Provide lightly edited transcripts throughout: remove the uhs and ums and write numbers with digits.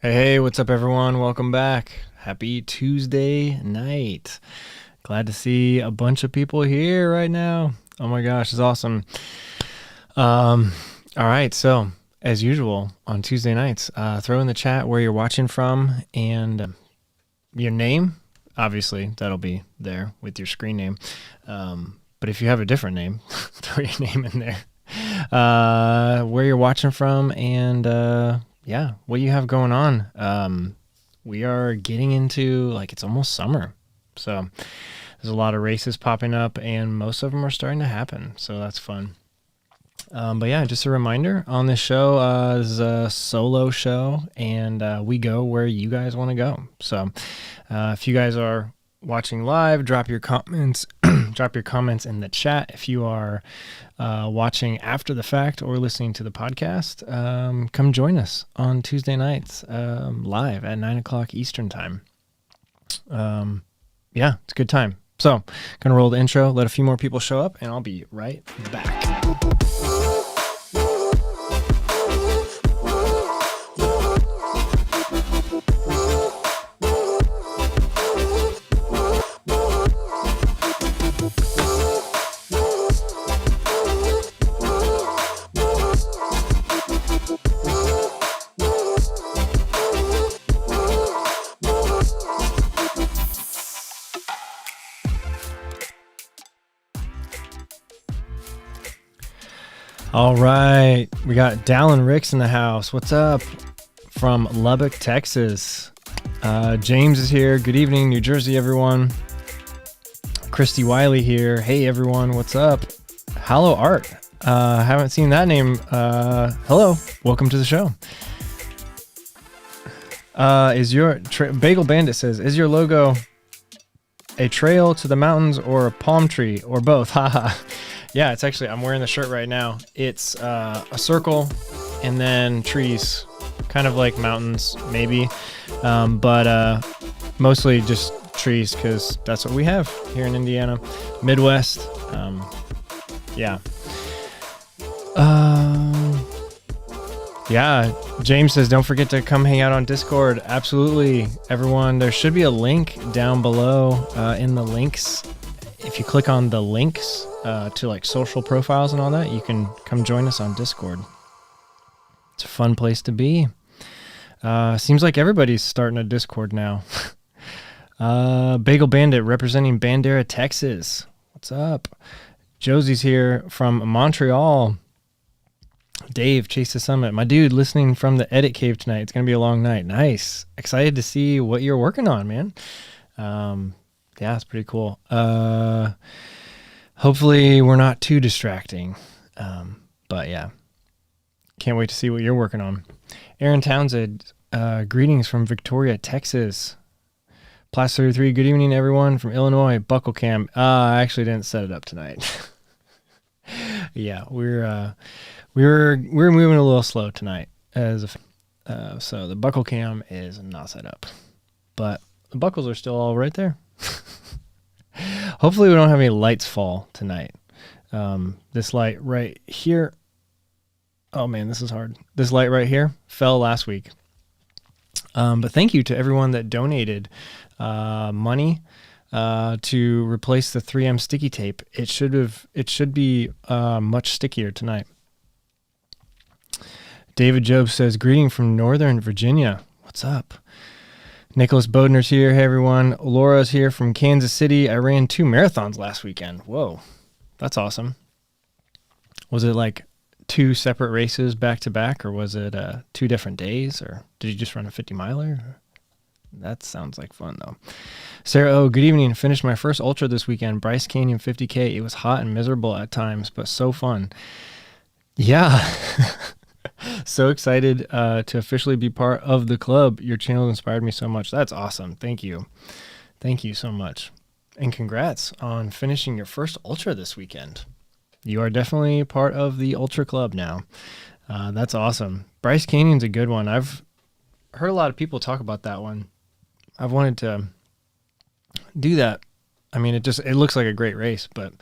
Hey, what's up, everyone? Welcome back. Happy Tuesday night. Glad to see a bunch of people here right now. Oh my gosh, it's awesome. All right, so as usual on Tuesday nights, throw in the chat where you're watching from and your name. Obviously, that'll be there with your screen name. But if you have a different name, throw your name in there. Where you're watching from and what you have going on. We are getting into, it's almost summer. So there's a lot of races popping up and most of them are starting to happen. So that's fun. Just a reminder on this show is a solo show and we go where you guys want to go. So if you guys are watching live, drop your comments, drop your comments in the chat. If you are watching after the fact or listening to the podcast, come join us on Tuesday nights live at 9:00 Eastern time. It's a good time. So gonna roll the intro, let a few more people show up, and I'll be right back. All right, we got Dallin Ricks in the house. What's up? From Lubbock, Texas. James is here. Good evening, New Jersey, everyone. Christy Wiley here. Hey, everyone. What's up? Hallow Art. Haven't seen that name. Hello. Welcome to the show. Is your Bagel Bandit says, is your logo a trail to the mountains or a palm tree or both? Haha. Yeah, it's actually, I'm wearing the shirt right now. It's a circle and then trees, kind of like mountains, maybe. But mostly just trees because that's what we have here in Indiana, Midwest. James says, don't forget to come hang out on Discord. Absolutely, everyone. There should be a link down below in the links. If you click on the links to social profiles and all that, you can come join us on Discord. It's a fun place to be. Seems like everybody's starting a Discord now. Bagel Bandit representing Bandera, Texas. What's up? Josie's here from Montreal. Dave, Chase the Summit. My dude, listening from the edit cave tonight. It's going to be a long night. Nice. Excited to see what you're working on, man. Yeah, it's pretty cool. Hopefully we're not too distracting. But yeah, can't wait to see what you're working on. Aaron Townsend, greetings from Victoria, Texas. Plus 33, good evening, everyone from Illinois. Buckle Cam. I actually didn't set it up tonight. Yeah, we're moving a little slow tonight so the buckle cam is not set up, but the buckles are still all right there. Hopefully we don't have any lights fall tonight. This light right here. Oh man, this is hard. This light right here fell last week. But thank you to everyone that donated money to replace the 3M sticky tape. It should be much stickier tonight. David Job says, greeting from Northern Virginia. What's up? Nicholas Bodner's here. Hey, everyone. Laura's here from Kansas City. I ran 2 marathons last weekend. Whoa, that's awesome. Was it like 2 separate races back to back, or was it 2 different days, or did you just run a 50 miler? That sounds like fun, though. Sarah O, good evening. Finished my first ultra this weekend, Bryce Canyon 50K. It was hot and miserable at times, but so fun. Yeah. So excited to officially be part of the club. Your channel inspired me so much. That's awesome. Thank you. Thank you so much. And congrats on finishing your first ultra this weekend. You are definitely part of the ultra club now. That's awesome. Bryce Canyon's a good one. I've heard a lot of people talk about that one. I've wanted to do that. I mean, it looks like a great race, but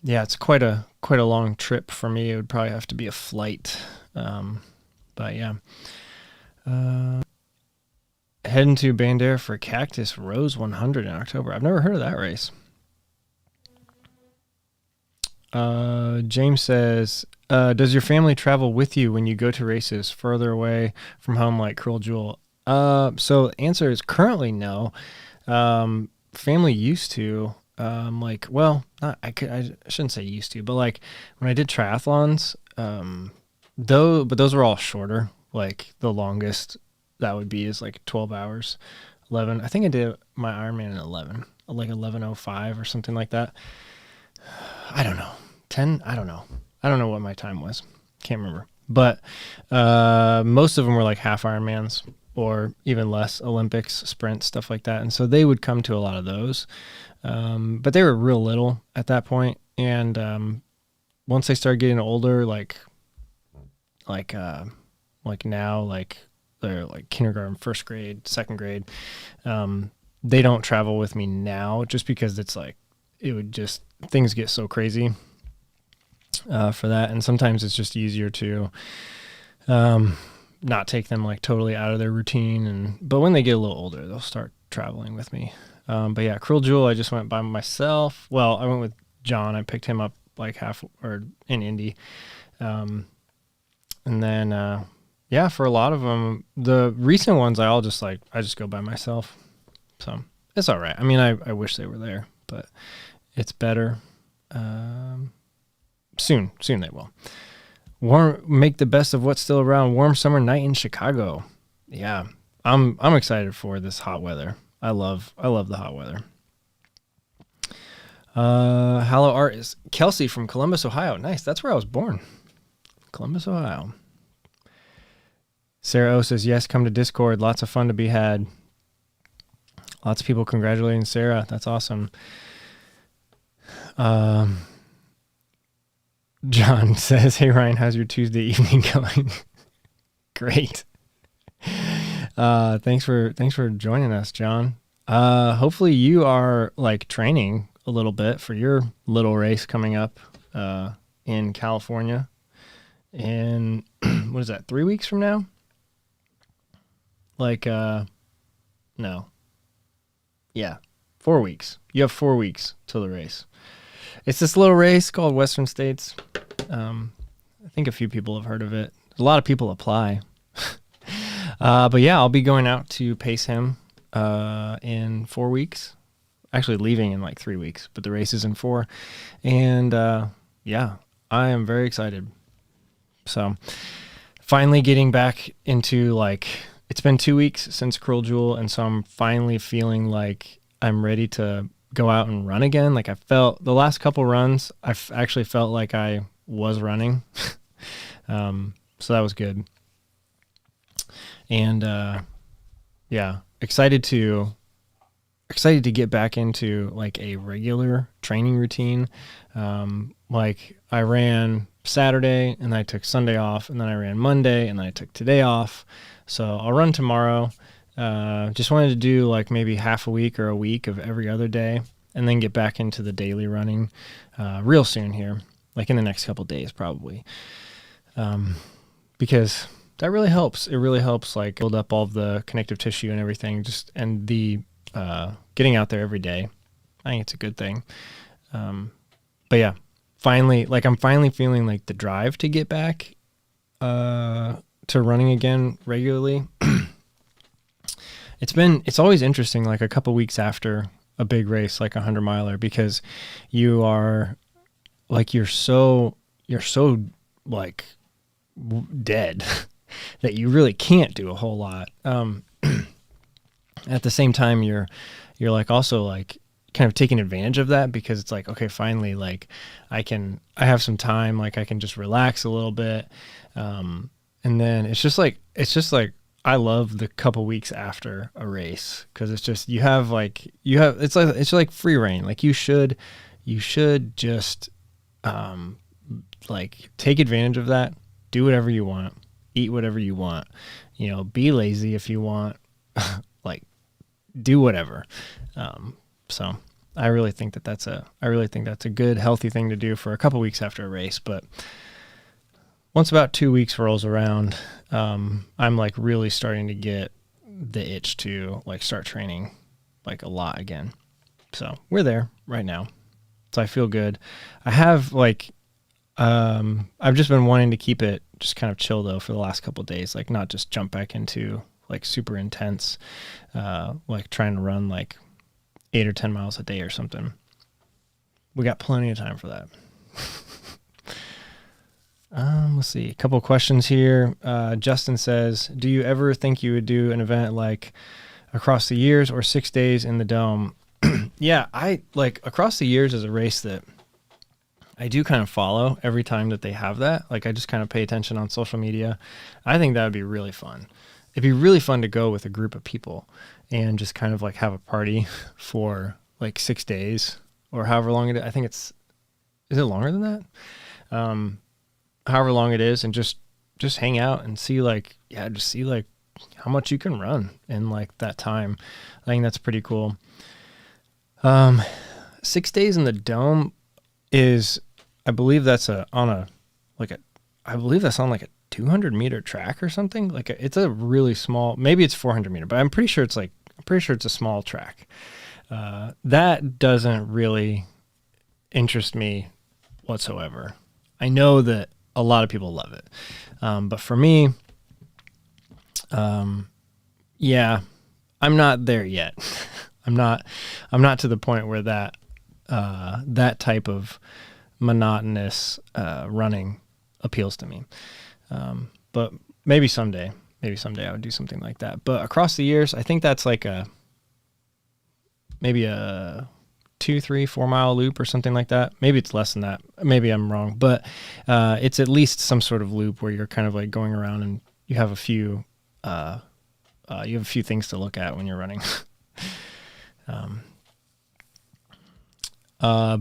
yeah, it's quite a long trip for me. It would probably have to be a flight. But yeah, Heading to Bandera for Cactus Rose 100 in October. I've never heard of that race. James says, does your family travel with you when you go to races further away from home like Cruel Jewel? So the answer is currently no. Family used to, like, well, not, I shouldn't say used to, but like when I did triathlons, but those were all shorter. Like the longest that would be is like 12 hours, 11. I think I did my Ironman in 11, like 11:05 or something like that. I don't know. 10? I don't know. I don't know what my time was. Can't remember. But most of them were like half Ironmans or even less, Olympics, sprints, stuff like that. And so they would come to a lot of those. But they were real little at that point. And once they started getting older, like now, like they're like kindergarten, first grade, second grade, they don't travel with me now just because it's like, it would just, things get so crazy for that. And sometimes it's just easier to not take them like totally out of their routine. But when they get a little older, they'll start traveling with me. But yeah, Cruel Jewel, I just went by myself. Well, I went with John. I picked him up like in Indy. And then, yeah, for a lot of them, the recent ones, I just go by myself. So it's all right. I mean, I wish they were there, but it's better. Soon they will. Make the best of what's still around. Warm summer night in Chicago. Yeah, I'm excited for this hot weather. I love the hot weather. Hello, Art is Kelsey from Columbus, Ohio. Nice. That's where I was born. Columbus, Ohio. Sarah O says, yes, come to Discord. Lots of fun to be had. Lots of people congratulating Sarah. That's awesome. John says, hey, Ryan, how's your Tuesday evening going? Great. Thanks for joining us, John. Hopefully you are like training a little bit for your little race coming up in California. And what is that, 3 weeks from now? Like, no. Yeah, 4 weeks. You have 4 weeks till the race. It's this little race called Western States. I think a few people have heard of it. A lot of people apply. But yeah, I'll be going out to pace him in 4 weeks. Actually leaving in like 3 weeks, but the race is in 4. And yeah, I am very excited. So finally getting back into like, it's been 2 weeks since Cruel Jewel, and so I'm finally feeling like I'm ready to go out and run again. Like I felt the last couple runs, I've actually felt like I was running. So that was good. And yeah, excited to get back into like a regular training routine. Like I ran Saturday and I took Sunday off, and then I ran Monday and then I took today off. So I'll run tomorrow. Just wanted to do like maybe half a week or a week of every other day, and then get back into the daily running real soon here, like in the next couple days probably. Because that really helps. It really helps like build up all of the connective tissue and everything, and the getting out there every day. I think it's a good thing. But yeah, I'm finally feeling like the drive to get back to running again regularly. It's always interesting, like a couple weeks after a big race, like 100-miler, because you are like, you're so like dead that you really can't do a whole lot. At the same time, you're like also like kind of taking advantage of that, because it's like, okay, finally, like I have some time, like I can just relax a little bit. And then it's just like, I love the couple weeks after a race, because it's just, it's like free reign. Like you should just, like take advantage of that, do whatever you want, eat whatever you want, be lazy if you want, like do whatever. So I really think that's a good, healthy thing to do for a couple weeks after a race. But once about 2 weeks rolls around, I'm like really starting to get the itch to like start training like a lot again. So we're there right now. So I feel good. I have like, I've just been wanting to keep it just kind of chill though for the last couple of days, like not just jump back into like super intense, like trying to run like 8 or 10 miles a day or something. We got plenty of time for that. Let's see. A couple of questions here. Justin says, do you ever think you would do an event like Across the Years or 6 days in the Dome? Yeah, I like Across the Years is a race that I do kind of follow every time that they have that. Like I just kind of pay attention on social media. I think that would be really fun. It'd be really fun to go with a group of people and just kind of like have a party for like 6 days or however long it is. I think is it longer than that? However long it is, and just hang out and see like, yeah, just see like how much you can run in like that time. I think that's pretty cool. 6 days in the Dome is, I believe that's on like a 200 meter track or something. Like it's a really small, maybe it's 400 meter, but I'm pretty sure it's a small track. That doesn't really interest me whatsoever. I know that a lot of people love it. But for me, yeah, I'm not there yet. I'm not to the point where that type of monotonous running appeals to me. But maybe someday I would do something like that. But Across the Years, I think that's like maybe a 2, 3, 4 mile loop or something like that. Maybe it's less than that. Maybe I'm wrong, but it's at least some sort of loop where you're kind of like going around and you have a few things to look at when you're running.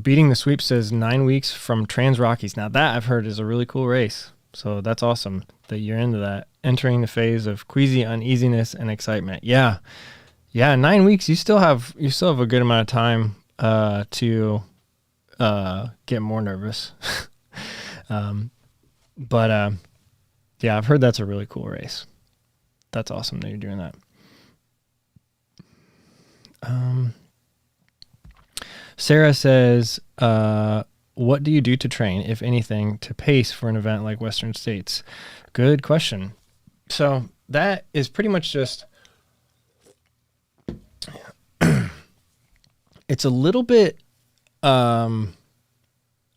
Beating the Sweep says 9 weeks from Trans Rockies. Now that I've heard is a really cool race. So that's awesome that you're into that. Entering the phase of queasy uneasiness and excitement. Yeah. 9 weeks. You still have a good amount of time to get more nervous. But yeah, I've heard that's a really cool race. That's awesome that you're doing that. Sarah says, what do you do to train, if anything, to pace for an event like Western States? Good question. So that is pretty much just, it's a little bit, it's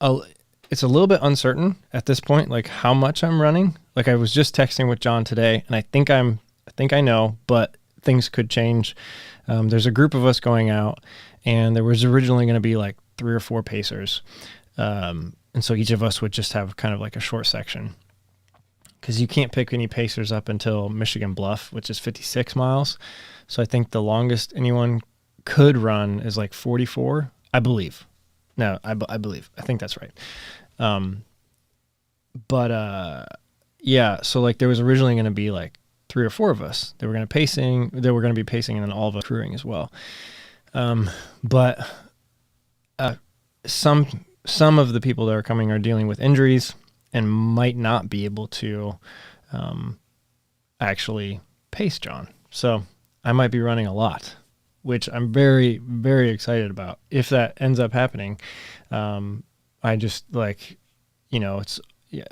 a little bit uncertain at this point, like how much I'm running. Like I was just texting with John today, and I think I know, but things could change. There's a group of us going out, and there was originally going to be like 3 or 4 pacers. And so each of us would just have kind of like a short section, because you can't pick any pacers up until Michigan Bluff, which is 56 miles. So I think the longest anyone could run is like 44, I believe. No, I believe. I think that's right. Yeah, so like there was originally going to be like 3 or 4 of us. They were going to be pacing, and then all of us crewing as well. But some of the people that are coming are dealing with injuries and might not be able to actually pace John. So I might be running a lot, which I'm very, very excited about. If that ends up happening, I just like,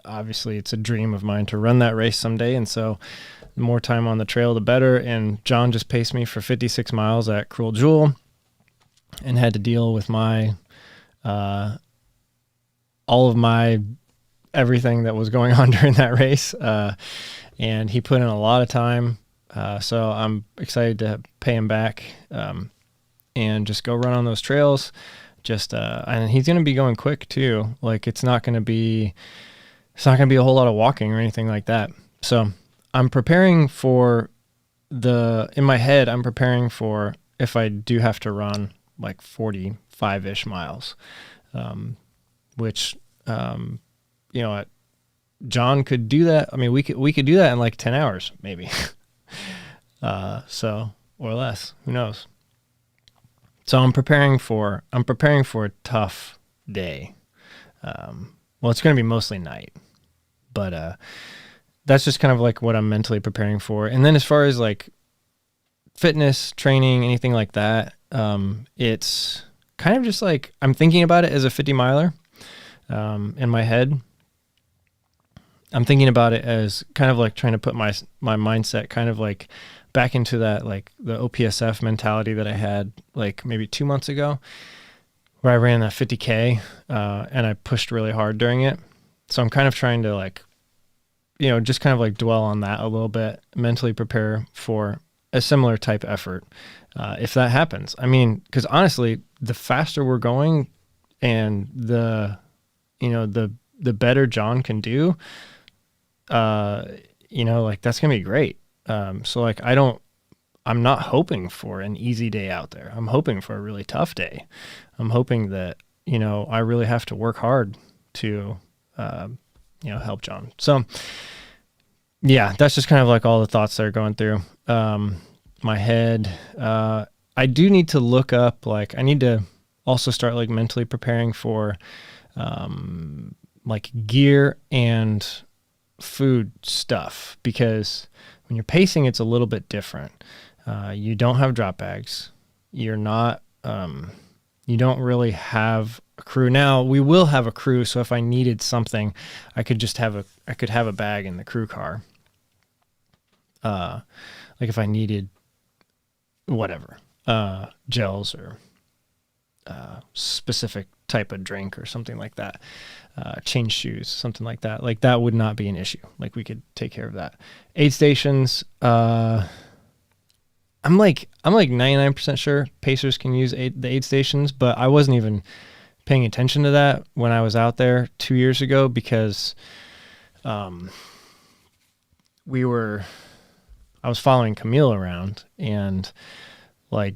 obviously it's a dream of mine to run that race someday. And so the more time on the trail, the better. And John just paced me for 56 miles at Cruel Jewel and had to deal with my, all of my everything that was going on during that race. And he put in a lot of time. So I'm excited to pay him back, and just go run on those trails. And he's going to be going quick too. Like it's not going to be a whole lot of walking or anything like that. So I'm preparing in my head, I'm preparing for if I do have to run like 45-ish miles, which, John could do that. I mean, we could do that in like 10 hours, maybe. Or less, who knows? So I'm preparing for a tough day. Well, it's going to be mostly night, But that's just kind of like what I'm mentally preparing for. And then as far as like fitness training, anything like that, it's kind of just like I'm thinking about it as a 50 miler in my head. I'm thinking about it as kind of like trying to put my mindset kind of like back into that, like the OPSF mentality that I had like maybe 2 months ago, where I ran that 50K and I pushed really hard during it. So I'm kind of trying to like, just kind of like dwell on that a little bit, mentally prepare for a similar type effort if that happens. I mean, because honestly, the faster we're going and the better John can do, like that's going to be great. So like, I'm not hoping for an easy day out there. I'm hoping for a really tough day. I'm hoping that, I really have to work hard to, help John. So yeah, that's just kind of like all the thoughts that are going through, my head. I do need to look up, like I need to also start like mentally preparing for, like gear and food stuff, because when you're pacing, it's a little bit different. You don't have drop bags. You're not, you don't really have a crew. Now we will have a crew. So if I needed something, I could have a bag in the crew car. Like if I needed whatever, gels or, specific type of drink or something like that, change shoes, something like that would not be an issue. Like we could take care of that. Aid stations, I'm like 99% sure Pacers can use the aid stations, but I wasn't even paying attention to that when I was out there 2 years ago, because I was following Camille around, and like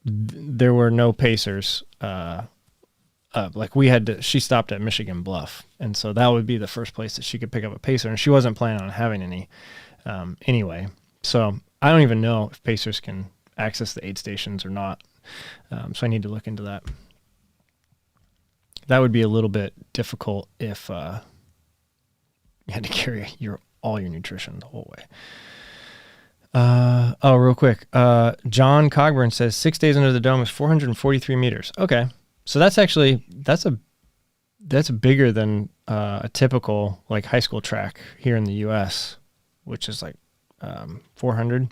there were no Pacers. Like she stopped at Michigan Bluff, and so that would be the first place that she could pick up a Pacer, and she wasn't planning on having any anyway. So I don't even know if Pacers can access the aid stations or not. So I need to look into that. That would be a little bit difficult if you had to carry all your nutrition the whole way. Real quick. John Cogburn says 6 days under the dome is 443 meters. Okay. So that's bigger than a typical like high school track here in the US, which is like 400.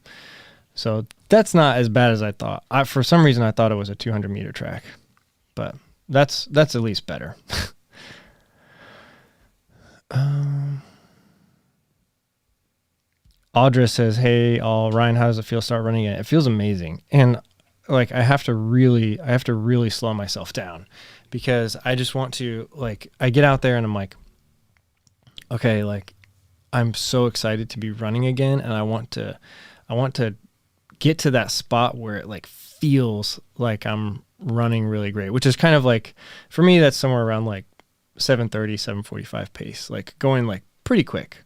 So that's not as bad as I thought. For some reason I thought it was a 200 meter track, but that's at least better. Audra says, "Hey, Ryan, how does it feel to start running it?" It feels amazing. And like, I have to really slow myself down, because I just want to, like, I get out there and I'm like, okay, like I'm so excited to be running again. And I want to get to that spot where it like feels like I'm running really great, which is kind of like, for me, that's somewhere around like 7:30, 7:45 pace, like going like pretty quick.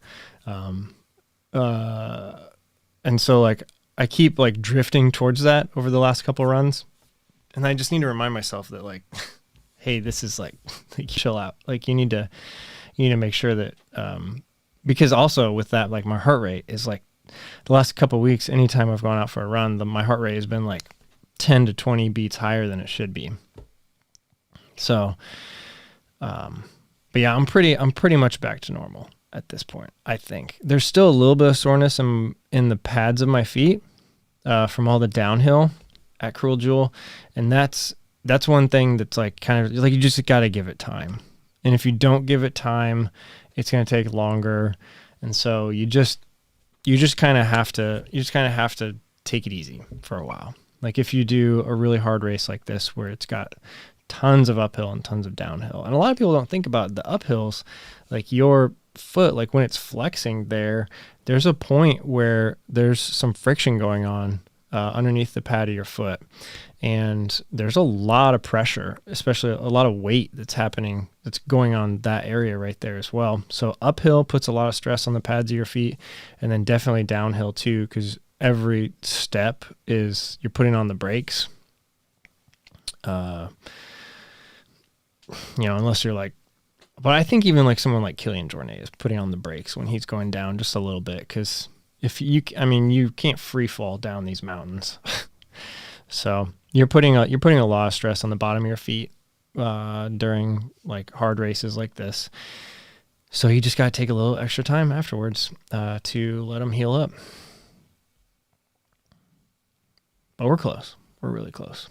And so like I keep like drifting towards that over the last couple runs, and I just need to remind myself that like, hey, this is like chill out. Like you need to make sure that, because also with that, like my heart rate is like the last couple of weeks, anytime I've gone out for a run, my heart rate has been like 10 to 20 beats higher than it should be. So, but yeah, I'm pretty much back to normal at this point. I think there's still a little bit of soreness in the pads of my feet, from all the downhill at Cruel Jewel. And that's one thing that's like kind of like, you just got to give it time. And if you don't give it time, it's going to take longer. And so you just kind of have to take it easy for a while. Like if you do a really hard race like this, where it's got tons of uphill and tons of downhill, and a lot of people don't think about the uphills, like your foot, like when it's flexing there's a point where there's some friction going on underneath the pad of your foot, and there's a lot of pressure, especially a lot of weight that's going on that area right there as well. So uphill puts a lot of stress on the pads of your feet, and then definitely downhill too, because every step is you're putting on the brakes. Unless you're like But I think even like someone like Kilian Jornet is putting on the brakes when he's going down just a little bit, because you can't free fall down these mountains. So you're putting a lot of stress on the bottom of your feet during like hard races like this. So you just got to take a little extra time afterwards to let them heal up. But we're close. We're really close.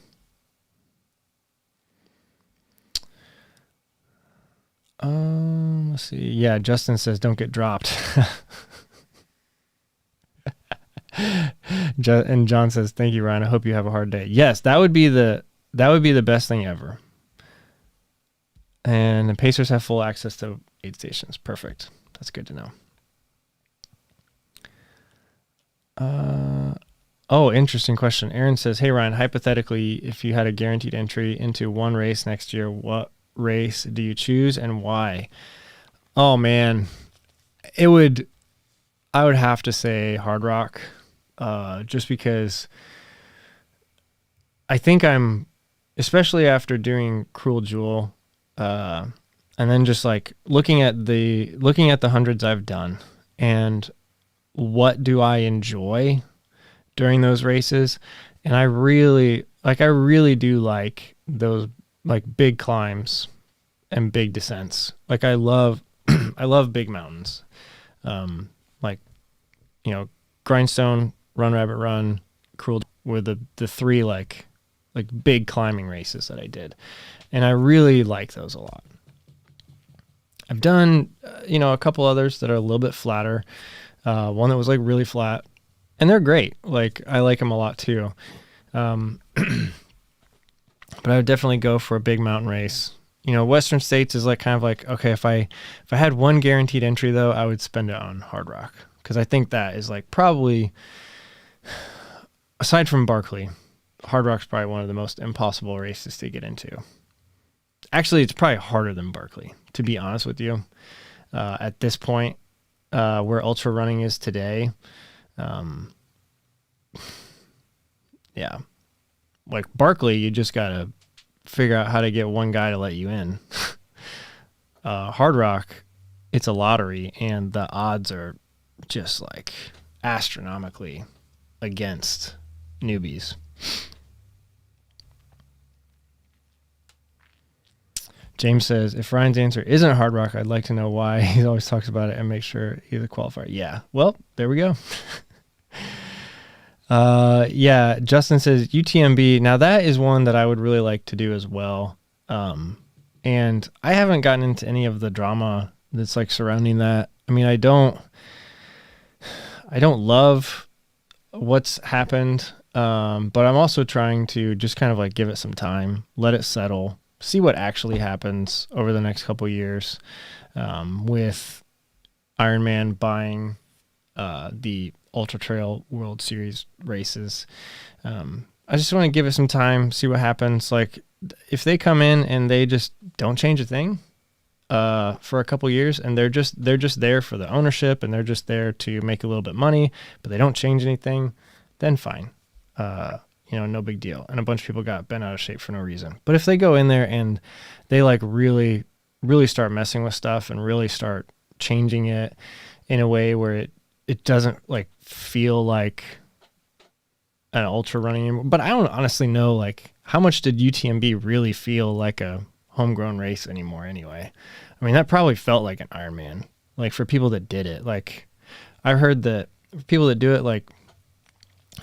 Let's see. Yeah, Justin says don't get dropped. And John says, thank you, Ryan. I hope you have a hard day. Yes, that would be the best thing ever. And the Pacers have full access to aid stations. Perfect. That's good to know. Oh, interesting question. Aaron says, hey, Ryan, hypothetically, if you had a guaranteed entry into one race next year, what race do you choose and why? Oh, man. I would have to say Hard Rock, just because I think especially after doing Cruel Jewel, and then just like looking at the hundreds I've done and what do I enjoy during those races. And I really do like those like big climbs and big descents. Like I love big mountains. Like, Grindstone, Run Rabbit Run, Cruel were the three like big climbing races that I did. And I really like those a lot. I've done, a couple others that are a little bit flatter. One that was like really flat, and they're great. Like I like them a lot too. But I would definitely go for a big mountain race. Western States is like kind of like, okay, if I had one guaranteed entry though, I would spend it on Hard Rock. Cause I think that is like probably, aside from Barkley, Hard Rock's probably one of the most impossible races to get into. Actually, it's probably harder than Barkley, to be honest with you. At this point, where ultra running is today, yeah. Like Barkley, you just got to figure out how to get one guy to let you in. Hard Rock, it's a lottery, and the odds are just like astronomically against newbies. James says, if Ryan's answer isn't Hard Rock, I'd like to know why. He always talks about it and make sure he's a qualifier. Yeah. Well, there we go. Yeah. Justin says UTMB. Now that is one that I would really like to do as well. And I haven't gotten into any of the drama that's like surrounding that. I mean, I don't love what's happened. But I'm also trying to just kind of like give it some time, let it settle, see what actually happens over the next couple of years, with Ironman buying the Ultra Trail World Series races. I just want to give it some time, see what happens. Like if they come in and they just don't change a thing for a couple of years, and they're just there for the ownership, and they're just there to make a little bit of money, but they don't change anything, then fine. No big deal. And a bunch of people got bent out of shape for no reason. But if they go in there and they like really, really start messing with stuff and really start changing it in a way where it doesn't like feel like an ultra running anymore. But I don't honestly know, like, how much did UTMB really feel like a homegrown race anymore anyway? I mean, that probably felt like an Ironman, like for people that did it. Like I heard that people that do it, like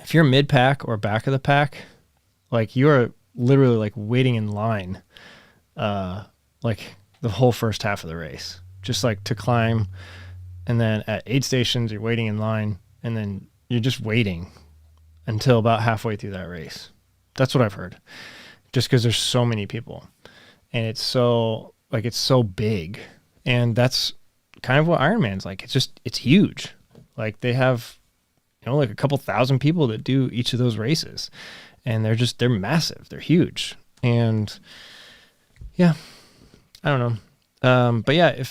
if you're mid pack or back of the pack, like you're literally like waiting in line, like the whole first half of the race, just like to climb. And then at aid stations, you're waiting in line, and then you're just waiting until about halfway through that race. That's what I've heard, just because there's so many people, and it's so big. And that's kind of what Ironman's like. It's huge. Like they have, like a couple thousand people that do each of those races, and they're massive. They're huge. And yeah, I don't know. But yeah,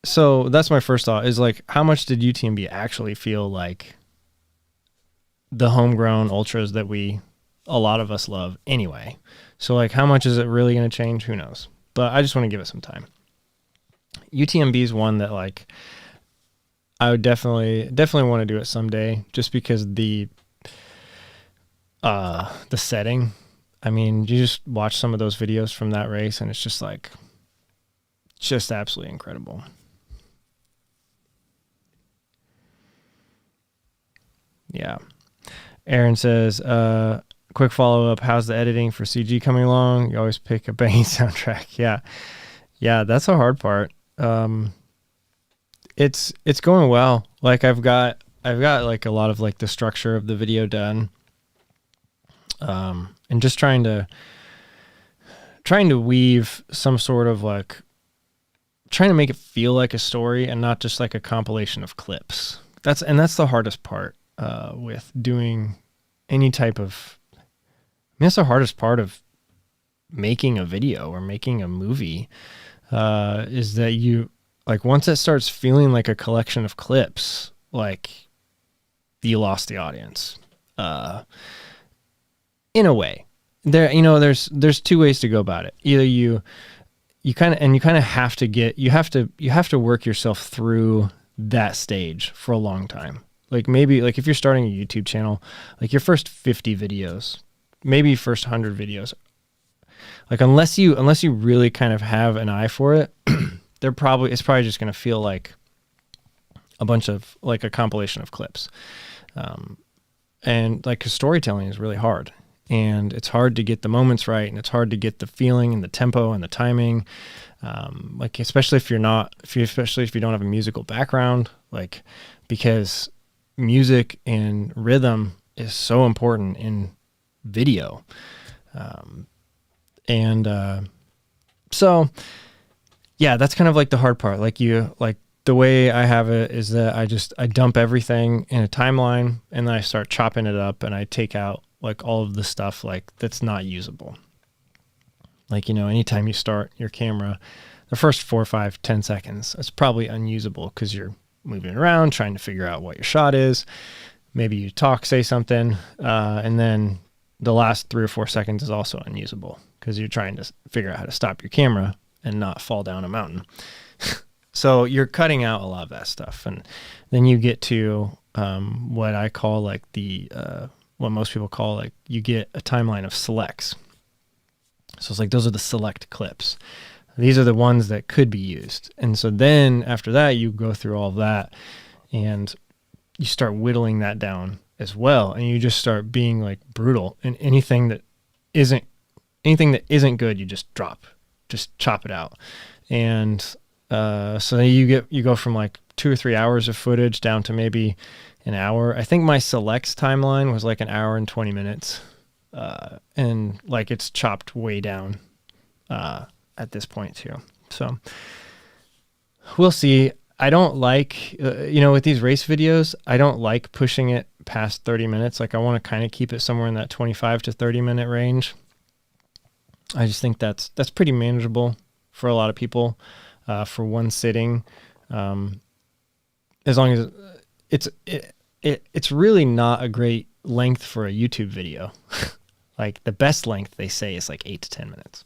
so that's my first thought is like, how much did UTMB actually feel like the homegrown ultras that a lot of us love anyway? So like, how much is it really going to change? Who knows? But I just want to give it some time. UTMB is one that like I would definitely want to do it someday, just because the setting. I mean, you just watch some of those videos from that race and it's just like, just absolutely incredible. Yeah. Aaron says, quick follow-up, how's the editing for CG coming along? You always pick a banging soundtrack. Yeah, that's a hard part. It's going well. Like I've got like a lot of like the structure of the video done. And just trying to weave some sort of like, trying to make it feel like a story and not just like a compilation of clips. That's the hardest part with doing any type of, I mean, that's the hardest part of making a video or making a movie, is that you, like, once it starts feeling like a collection of clips, like, you lost the audience. In a way, there's two ways to go about it. Either you kind of have to work yourself through that stage for a long time. Like maybe like if you're starting a YouTube channel, like your first 50 videos, maybe first 100 videos, like unless you really kind of have an eye for it, it's probably just going to feel like a bunch of like a compilation of clips. And like storytelling is really hard. And it's hard to get the moments right, and it's hard to get the feeling and the tempo and the timing. Like especially if you don't have a musical background, like, because music and rhythm is so important in video. So yeah, that's kind of like the hard part. Like the way I have it is that I dump everything in a timeline, and then I start chopping it up, and I take out like all of the stuff like that's not usable. Like, anytime you start your camera, the first 4, 5, 10 seconds, it's probably unusable because you're moving around, trying to figure out what your shot is. Maybe you say something, and then the last 3 or 4 seconds is also unusable because you're trying to figure out how to stop your camera and not fall down a mountain. So you're cutting out a lot of that stuff. And then you get to what I call like what most people call, like, you get a timeline of selects. So it's like, those are the select clips. These are the ones that could be used. And so then after that, you go through all of that and you start whittling that down as well. And you just start being like brutal, and anything that isn't good, you just chop it out. And so you go from like 2 or 3 hours of footage down to maybe an hour. I think my selects timeline was like an hour and 20 minutes. And like it's chopped way down at this point too. So we'll see. I don't like, with these race videos, I don't like pushing it past 30 minutes. Like I want to kind of keep it somewhere in that 25 to 30 minute range. I just think that's pretty manageable for a lot of people, for one sitting. As long as it's really not a great length for a YouTube video. Like the best length they say is like 8 to 10 minutes.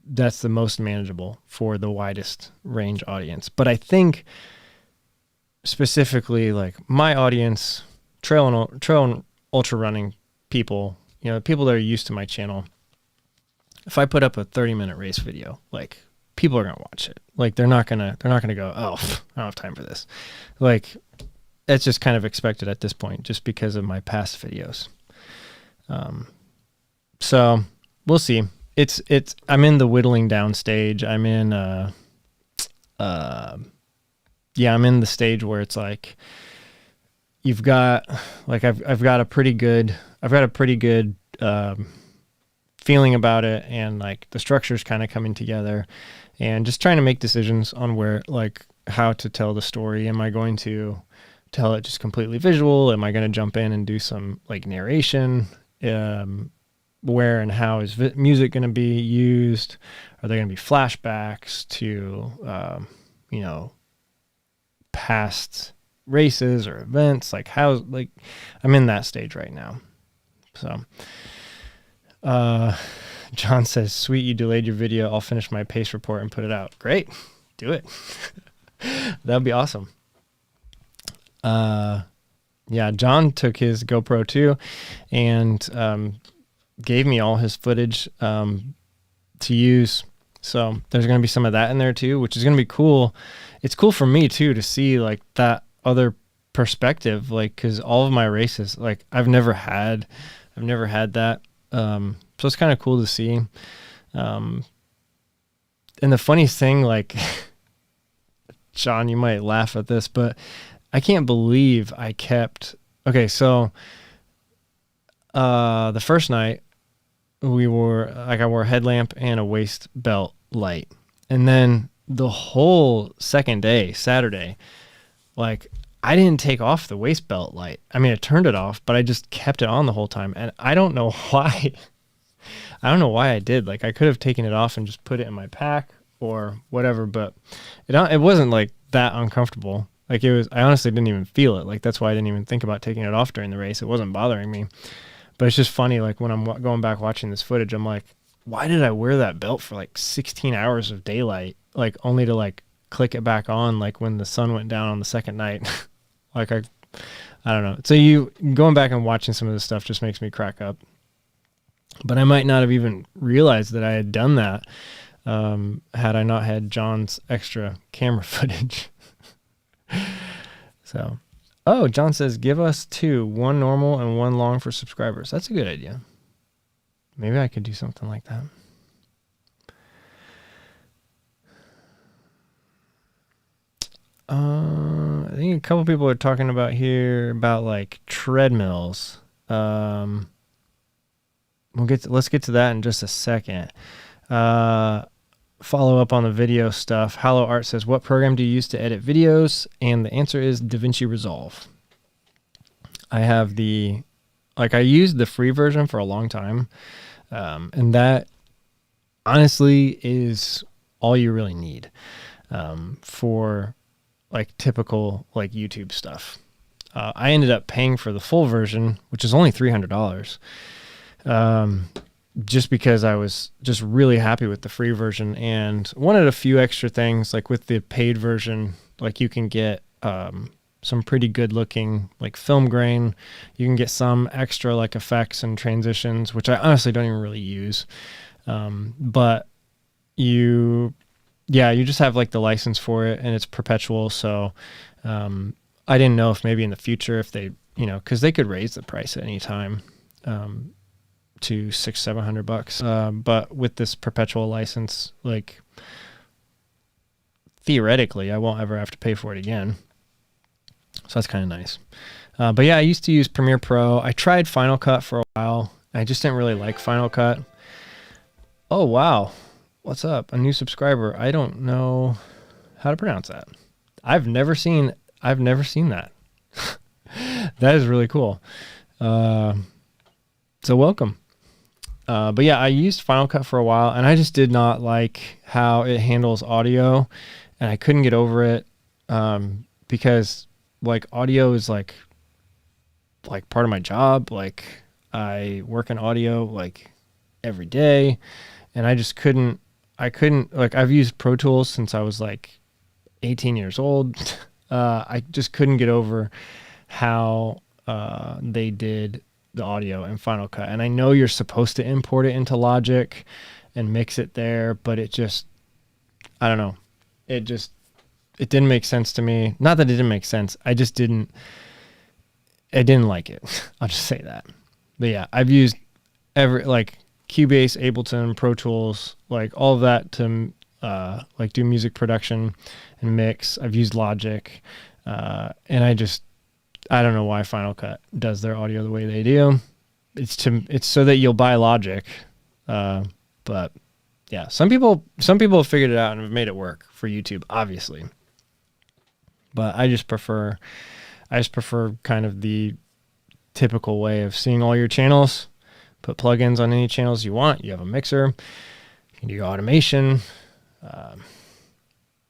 That's the most manageable for the widest range audience. But I think specifically like my audience, trail and ultra running people, people that are used to my channel, if I put up a 30-minute race video, like people are going to watch it. Like they're not going to go, oh, I don't have time for this. Like that's just kind of expected at this point, just because of my past videos. So we'll see. I'm in the whittling down stage. I'm in, I'm in the stage where it's like, you've got, like, I've got a pretty good, feeling about it, and like the structure's kind of coming together, and just trying to make decisions on where, like, how to tell the story. Am I going to tell it just completely visual? Am I going to jump in and do some like narration? Where and how is music going to be used? Are there going to be flashbacks to, past races or events? Like I'm in that stage right now. So, John says, sweet, you delayed your video. I'll finish my pace report and put it out. Great. Do it. That'd be awesome. Yeah, John took his GoPro too and gave me all his footage to use. So there's going to be some of that in there too, which is going to be cool. It's cool for me too to see like that other perspective, like, because all of my races, like I've never had that. So it's kind of cool to see. And the funniest thing, like, John, you might laugh at this, but I can't believe I kept, okay, so the first night I wore a headlamp and a waist belt light. And then the whole second day, Saturday, like I didn't take off the waist belt light. I mean, I turned it off, but I just kept it on the whole time. And I don't know why. I don't know why I did. Like I could have taken it off and just put it in my pack or whatever, but it wasn't like that uncomfortable. Like it was, I honestly didn't even feel it. Like that's why I didn't even think about taking it off during the race. It wasn't bothering me. But it's just funny, like when I'm going back watching this footage, I'm like, why did I wear that belt for like 16 hours of daylight, like only to like click it back on like when the sun went down on the second night? Like I don't know. So going back and watching some of this stuff just makes me crack up. But I might not have even realized that I had done that had I not had John's extra camera footage. So, oh, John says, give us 2, 1 normal and 1 long for subscribers. That's a good idea. Maybe I could do something like that. I think a couple people are talking about here about like treadmills. Let's get to that in just a second. Follow up on the video stuff. Hallow Art says, what program do you use to edit videos? And the answer is DaVinci Resolve. I have I used the free version for a long time. And that honestly is all you really need for like typical like YouTube stuff. I ended up paying for the full version, which is only $300. Just because I was just really happy with the free version and wanted a few extra things. Like with the paid version, like you can get some pretty good looking like film grain. You can get some extra like effects and transitions, which I honestly don't even really use. But you just have like the license for it and it's perpetual. So I didn't know if maybe in the future if they, because they could raise the price at any time. To $600-700. But with this perpetual license, like theoretically, I won't ever have to pay for it again. So that's kind of nice. But yeah, I used to use Premiere Pro. I tried Final Cut for a while. I just didn't really like Final Cut. Oh, wow. What's up? A new subscriber. I don't know how to pronounce that. I've never seen that. That is really cool. So welcome. But yeah, I used Final Cut for a while and I just did not like how it handles audio and I couldn't get over it. Because like audio is like part of my job. Like I work in audio like every day and I couldn't, like I've used Pro Tools since I was like 18 years old. I just couldn't get over how, they did the audio in Final Cut. And I know you're supposed to import it into Logic and mix it there, but it just, I don't know. It didn't make sense to me. Not that it didn't make sense. I didn't like it. I'll just say that. But yeah, I've used like Cubase, Ableton, Pro Tools, like all of that to like do music production and mix. I've used Logic. And I don't know why Final Cut does their audio the way they do. It's so that you'll buy Logic. But yeah, some people have figured it out and have made it work for YouTube, obviously. But I just prefer kind of the typical way of seeing all your channels. Put plugins on any channels you want. You have a mixer. You can do your automation.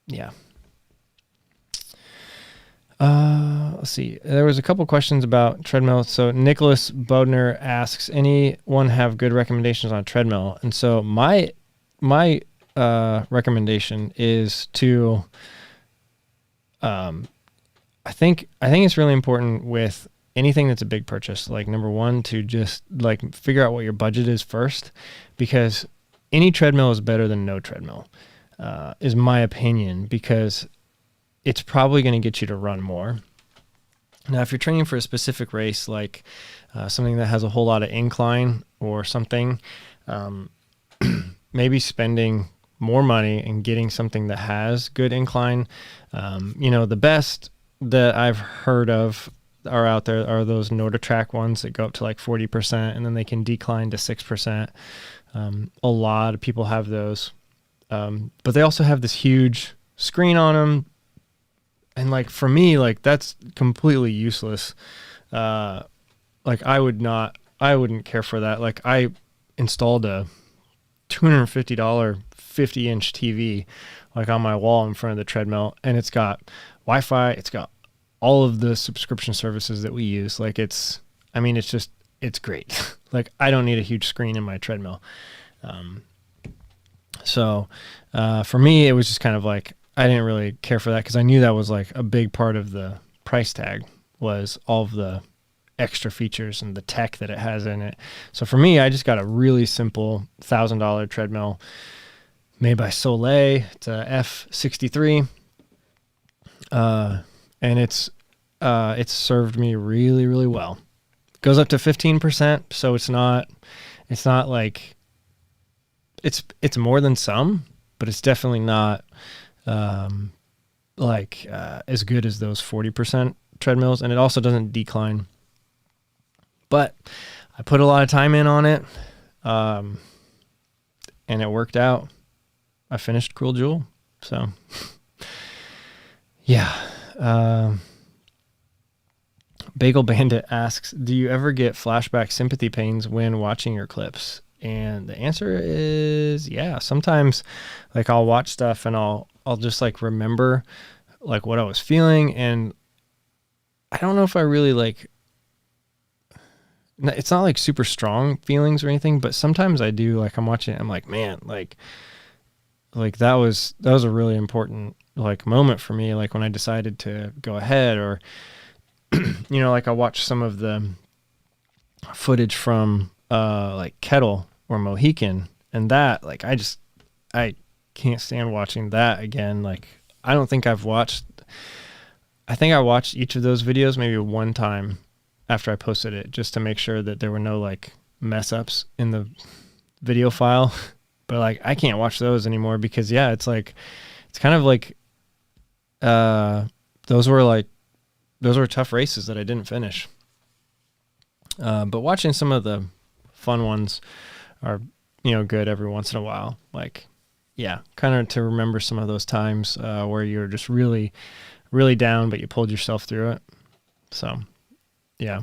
Yeah. Let's let's see. There was a couple questions about treadmill. So Nicholas Bodner asks, anyone have good recommendations on treadmill? And so my recommendation is to, I think it's really important with anything that's a big purchase. Like, number one, to just like figure out what your budget is first, because any treadmill is better than no treadmill, is my opinion, because it's probably going to get you to run more. Now, if you're training for a specific race, like something that has a whole lot of incline or something, maybe spending more money and getting something that has good incline. The best that I've heard of are out there are those NordicTrack ones that go up to like 40%, and then they can decline to 6%. A lot of people have those. But they also have this huge screen on them. And like, for me, like, that's completely useless. Like, I wouldn't care for that. Like, I installed a $250 50-inch TV like on my wall in front of the treadmill, and it's got Wi-Fi. It's got all of the subscription services that we use. Like, it's great. Like, I don't need a huge screen in my treadmill. So for me, it was just kind of like, I didn't really care for that, because I knew that was like a big part of the price tag, was all of the extra features and the tech that it has in it. So for me, I just got a really simple $1,000 treadmill made by Soleil. It's a F63. And it's served me really, really well. It goes up to 15%. So it's not like, it's more than some, but it's definitely not as good as those 40% treadmills, and it also doesn't decline. But I put a lot of time in on it, and it worked out. I finished Cruel Jewel, so yeah. Bagel Bandit asks, do you ever get flashback sympathy pains when watching your clips? And the answer is yeah. Sometimes, like, I'll watch stuff and I'll just like remember like what I was feeling, and I don't know if I really like, it's not like super strong feelings or anything, but sometimes I do. Like, I'm watching it, I'm like, man, like that was a really important like moment for me, like when I decided to go ahead. Or like, I watched some of the footage from like Kettle or Mohican, and that, like, I can't stand watching that again. Like, I think I watched each of those videos maybe one time after I posted it, just to make sure that there were no like mess ups in the video file. But like, I can't watch those anymore, because yeah, it's like, it's kind of like, those were tough races that I didn't finish. But watching some of the fun ones are, good every once in a while. Like, yeah, kind of to remember some of those times where you're just really, really down, but you pulled yourself through it. So, yeah.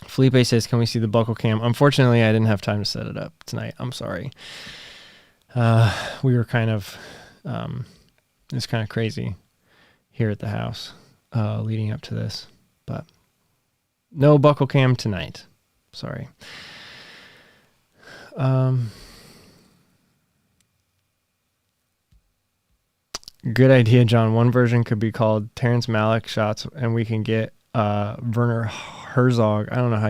Felipe says, can we see the buckle cam? Unfortunately, I didn't have time to set it up tonight. I'm sorry. We were kind of, it's kind of crazy here at the house leading up to this, but no buckle cam tonight. Sorry. Good idea, John. One version could be called Terrence Malick shots, and we can get Werner Herzog. I don't know how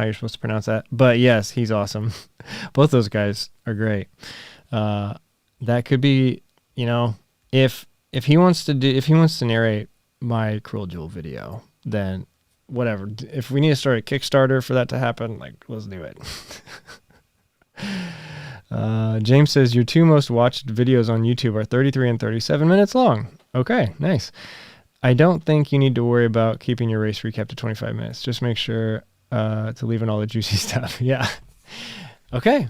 you're supposed to pronounce that, but yes, he's awesome. Both those guys are great. That could be, if he wants to narrate my Cruel Jewel video, then whatever. If we need to start a Kickstarter for that to happen, like, let's do it. James says, your two most watched videos on YouTube are 33 and 37 minutes long. Okay, nice. I don't think you need to worry about keeping your race recap to 25 minutes. Just make sure to leave in all the juicy stuff. Yeah. Okay.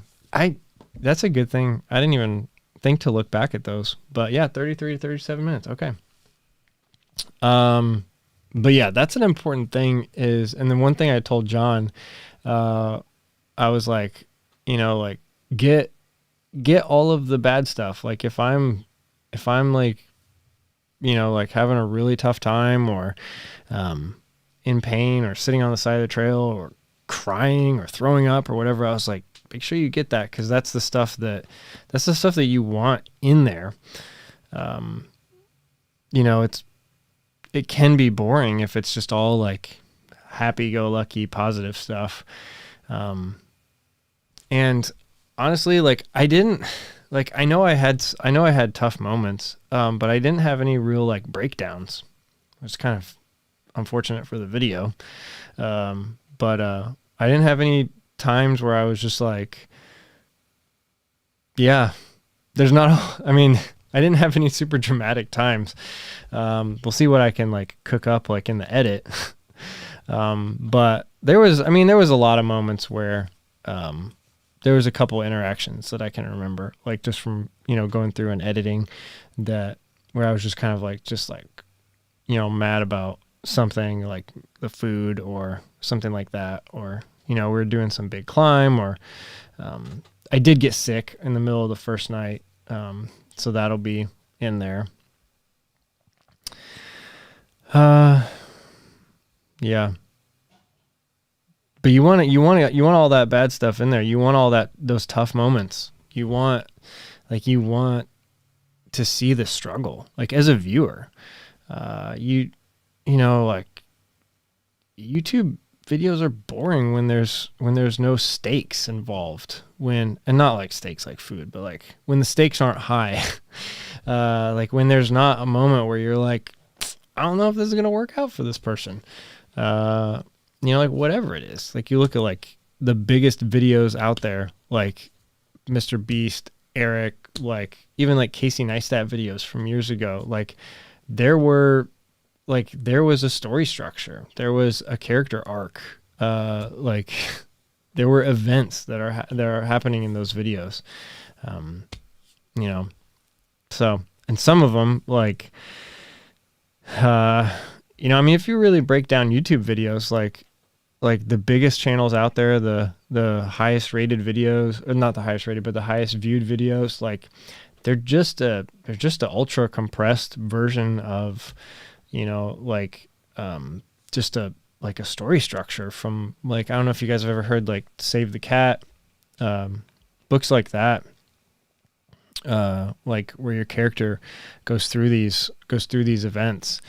That's a good thing. I didn't even think to look back at those, but yeah, 33 to 37 minutes. Okay. But yeah, that's an important thing and then one thing I told John, I was like, like, get all of the bad stuff. Like, if I'm like like having a really tough time, or in pain, or sitting on the side of the trail, or crying, or throwing up, or whatever, I was like, make sure you get that, because that's the stuff that you want in there. It can be boring if it's just all like happy-go-lucky positive stuff. And honestly, like I know I had tough moments, but I didn't have any real like breakdowns. It was kind of unfortunate for the video. But I didn't have any times where I was just like, yeah, I didn't have any super dramatic times. We'll see what I can like cook up like in the edit. But there was a lot of moments where, there was a couple interactions that I can remember, like just from, going through and editing, that where I was just kind of like, mad about something like the food or something like that. Or, we were doing some big climb, or, I did get sick in the middle of the first night. So that'll be in there. Yeah. But you want all that bad stuff in there. You want those tough moments. You want to see the struggle. Like as a viewer, like YouTube videos are boring when there's no stakes involved, and not like stakes like food, but like when the stakes aren't high. Like when there's not a moment where you're like, I don't know if this is going to work out for this person. Like whatever it is, like you look at like the biggest videos out there, like Mr. Beast, Eric, like even like Casey Neistat videos from years ago, like there was a story structure. There was a character arc. Like there were events that are happening in those videos. So, and some of them like, if you really break down YouTube videos, like the biggest channels out there, the highest rated videos, or not the highest rated, but the highest viewed videos, like they're just a ultra compressed version of, just a story structure from like, I don't know if you guys have ever heard like Save the Cat, books like that, like where your character goes through these events.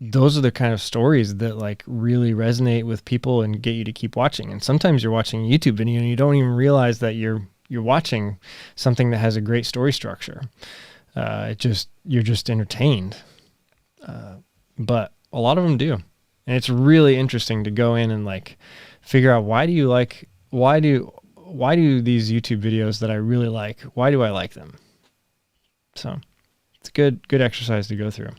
Those are the kind of stories that like really resonate with people and get you to keep watching. And sometimes you're watching a YouTube video and you don't even realize that you're watching something that has a great story structure. You're just entertained. But a lot of them do. And it's really interesting to go in and like figure out why do these YouTube videos that I really like, why do I like them? So it's a good exercise to go through.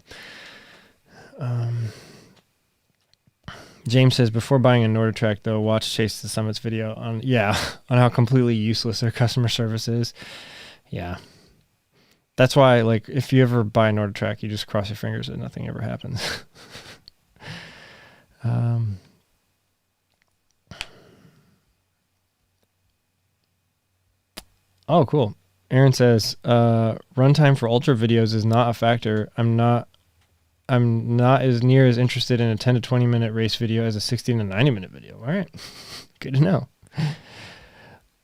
James says, before buying a NordicTrack though, watch Chase the Summit's video on how completely useless their customer service is. Yeah. That's why, like, if you ever buy a NordicTrack, you just cross your fingers that nothing ever happens. Oh, cool. Aaron says, runtime for ultra videos is not a factor. I'm not as near as interested in a 10 to 20 minute race video as a 60 to 90 minute video. All right. Good to know.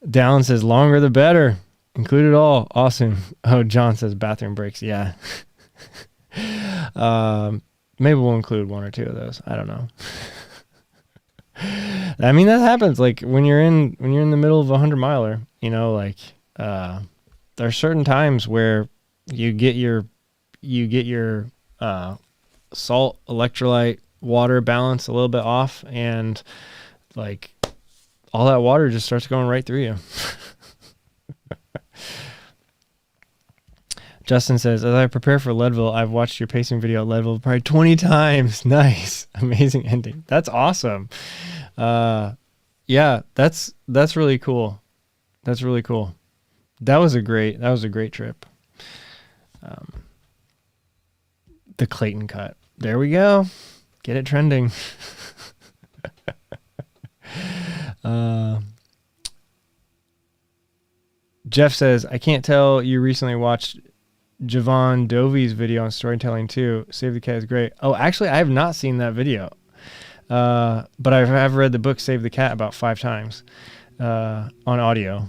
Dallin says, longer the better. Include it all. Awesome. Oh, John says bathroom breaks. Yeah. Maybe we'll include one or two of those. I don't know. I mean, that happens. Like when you're in the middle of a 100-miler, there are certain times where you get your salt, electrolyte, water balance a little bit off, and like all that water just starts going right through you. Justin says, as I prepare for Leadville, I've watched your pacing video at Leadville probably 20 times. Nice. Amazing ending. That's awesome. Yeah, that's really cool. That's really cool. That was a great trip. The Clayton cut. There we go. Get it trending. Jeff says, I can't tell you recently watched Javon Dovey's video on storytelling too. Save the Cat is great. Oh, actually, I have not seen that video. But I have read the book Save the Cat about 5 times on audio.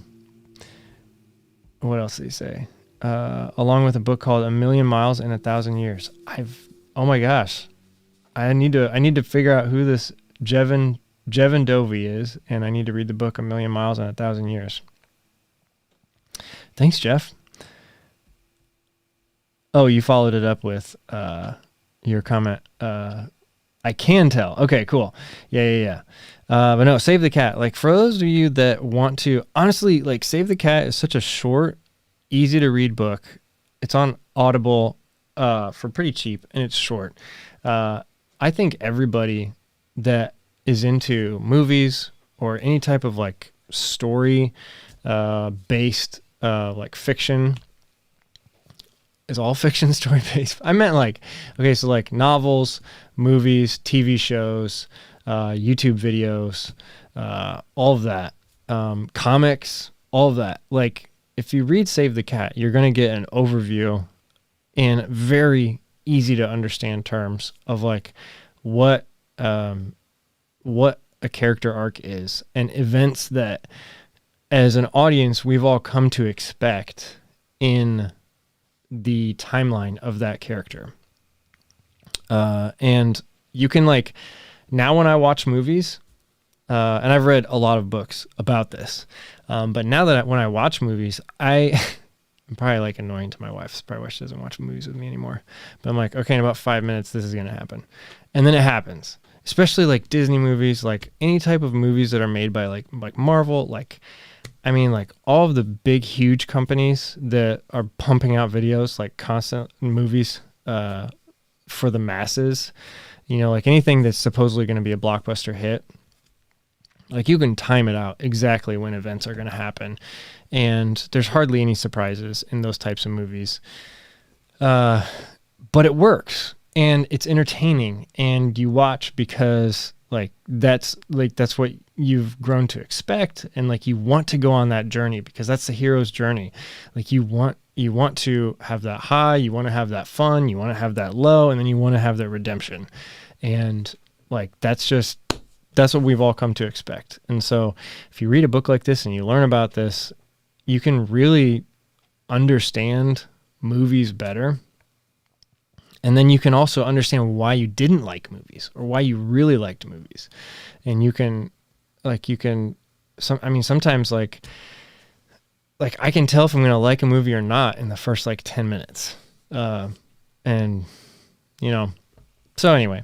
What else did he say? Along with a book called A Million Miles in 1,000 Years. Oh my gosh. I need to figure out who this Jevon Dovey is, and I need to read the book A Million Miles in 1,000 Years. Thanks, Jeff. Oh, you followed it up with your comment. I can tell. Okay, cool. Yeah. But no, Save the Cat. Like, for those of you that want to, honestly, like, Save the Cat is such a short, easy to read book. It's on Audible for pretty cheap, and it's short. I think everybody that is into movies or any type of like story based like fiction. Is all fiction story based? I meant like, okay, so like novels, movies, TV shows, YouTube videos, all of that, comics, all of that. Like, if you read Save the Cat, you're going to get an overview in very easy to understand terms of like what a character arc is and events that as an audience we've all come to expect in the timeline of that character. And you can like, now when I watch movies, and I've read a lot of books about this, but now that when I watch movies, I'm probably like annoying to my wife. It's probably why she doesn't watch movies with me anymore. But I'm like, okay, in about 5 minutes, this is going to happen. And then it happens, especially like Disney movies, like any type of movies that are made by like Marvel, like, I mean, like all of the big, huge companies that are pumping out videos, like constant movies for the masses, you know, like anything that's supposedly going to be a blockbuster hit, like you can time it out exactly when events are going to happen. And there's hardly any surprises in those types of movies. But it works and it's entertaining and you watch because that's what you've grown to expect. And like, you want to go on that journey because that's the hero's journey. Like you want to have that high, you want to have that fun, you want to have that low, and then you want to have that redemption. And like, that's what we've all come to expect. And so if you read a book like this and you learn about this, you can really understand movies better. And then you can also understand why you didn't like movies or why you really liked movies. And sometimes like I can tell if I'm going to like a movie or not in the first like 10 minutes. And you know, so anyway,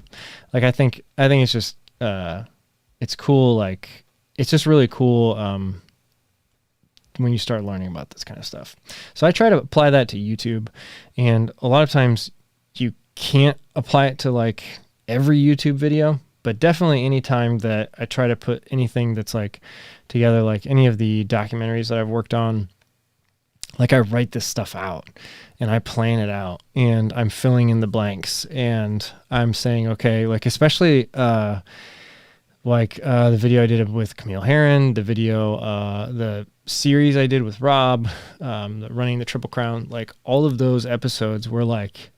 like I think it's just, it's cool. Like, it's just really cool. When you start learning about this kind of stuff. So I try to apply that to YouTube, and a lot of times you can't apply it to like every YouTube video, but definitely any time that I try to put anything that's like together, like any of the documentaries that I've worked on, like I write this stuff out and I plan it out and I'm filling in the blanks and I'm saying, okay, like, especially, the video I did with Camille Herron, the video, the series I did with Rob, running the Triple Crown, like all of those episodes were like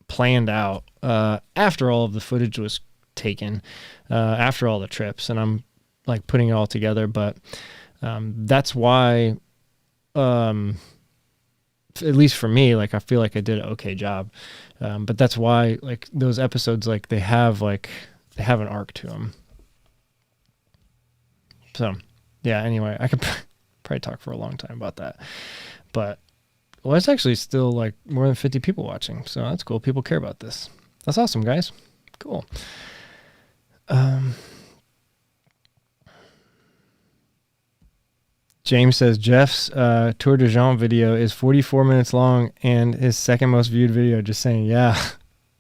planned out after all of the footage was taken, after all the trips, and I'm like putting it all together. But that's why, at least for me, like I feel like I did an okay job. But that's why like those episodes, like they have an arc to them. So, yeah, anyway, I could probably talk for a long time about that. But, well, it's actually still like more than 50 people watching. So that's cool. People care about this. That's awesome, guys. Cool. James says Jeff's Tour de Jean video is 44 minutes long and his second most viewed video. Just saying, yeah.